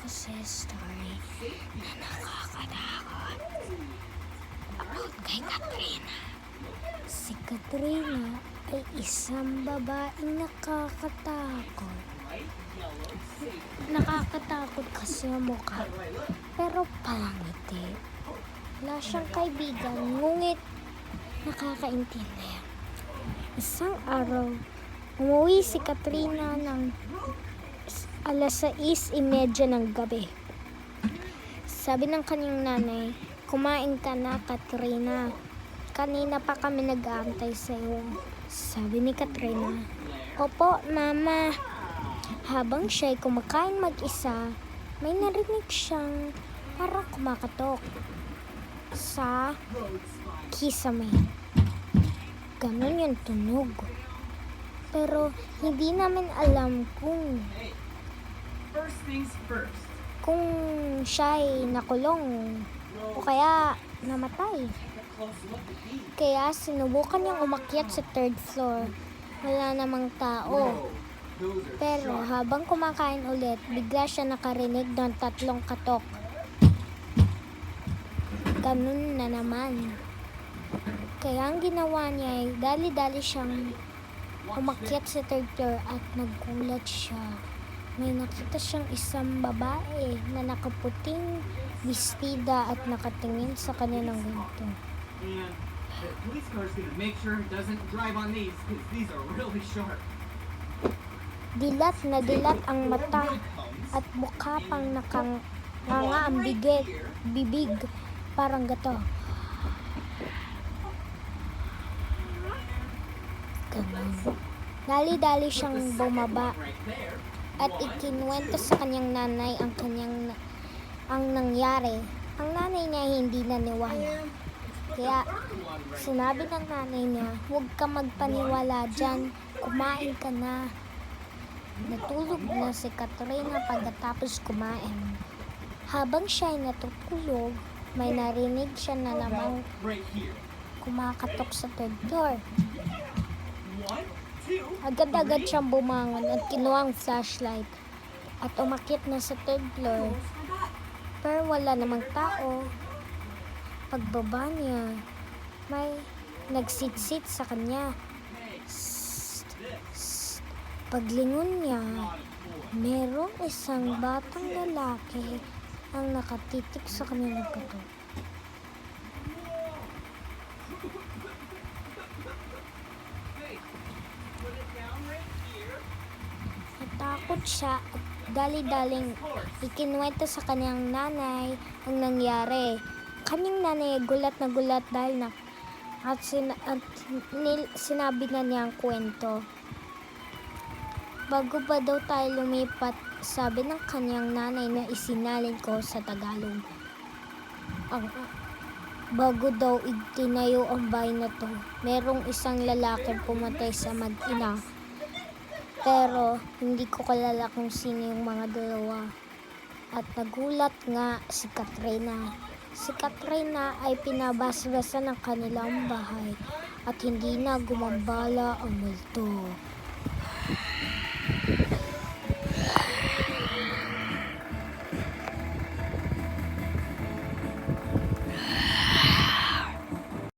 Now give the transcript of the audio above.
kasi story na nakakatakot about kay Katrina. Si Katrina ay isang babaeng nakakatakot. Nakakatakot kasi ang mukha, pero pangiti. Wala siyang kaibigan, ngunit nakakaintindi. Isang araw, umuwi si Katrina ng alas 6:30 ng gabi. Sabi ng kanyang nanay, "Kumain ka na, Katrina. Kanina pa kami nag-aantay sa iyo." Sabi ni Katrina, "Opo, Mama." Habang siya'y kumakain mag-isa, may narinig siyang parang kumakatok sa kisame. Ganon yung tunog. Pero hindi namin alam kung siya'y nakulong o kaya namatay. Kaya sinubukan niyang umakyat sa third floor. Wala namang tao. Pero habang kumakain ulit, bigla siya nakarinig ng 3 katok. Ganun na naman. Kaya ang ginawa niya ay dali-dali siyang umakyat sa third floor at nagulat siya. May nakita siyang isang babae na nakaputing bestida at nakatingin sa kanya ng ganito. And the police car's gonna make sure it doesn't drive on these because these are really sharp. Dilat na dilat ang mata at mukha pang nakanganga ang bibig, parang gato. Ganun. Dali-dali siyang bumaba at ikinuwento sa kanyang nanay ang nangyari. Ang nanay niya hindi naniwala. Kaya sinabi ng nanay niya, "Huwag ka magpaniwala dyan, kumain ka na." Natulog na si Katrina pagkatapos kumain. Habang siya ay natutulog, may narinig siya na namang kumakatok sa third floor. Agad-agad siyang bumangon at kinuha ang flashlight at umakyat na sa third floor. Pero wala namang tao. Pagbaba niya, may nagsit-sit sa kanya. Paglingon niya, merong isang batang lalaki ang nakatitik sa kanya ng gato. Natakot siya at dali-daling ikinuwento sa kanyang nanay ang nangyari. Kanyang nanay gulat na gulat dahil sinabi na niya ang kwento. Bago ba daw tayo lumipat, sabi ng kanyang nanay na isinalin ko sa Tagalog. Bago daw itinayo ang bahay na to, merong isang lalaki pumatay sa mag-ina. Pero hindi ko kilala kung sino yung mga dalawa. At nagulat nga si Katrina. Si Katrina ay pinabasbasa ng kanilang bahay at hindi na gumambala ang multo.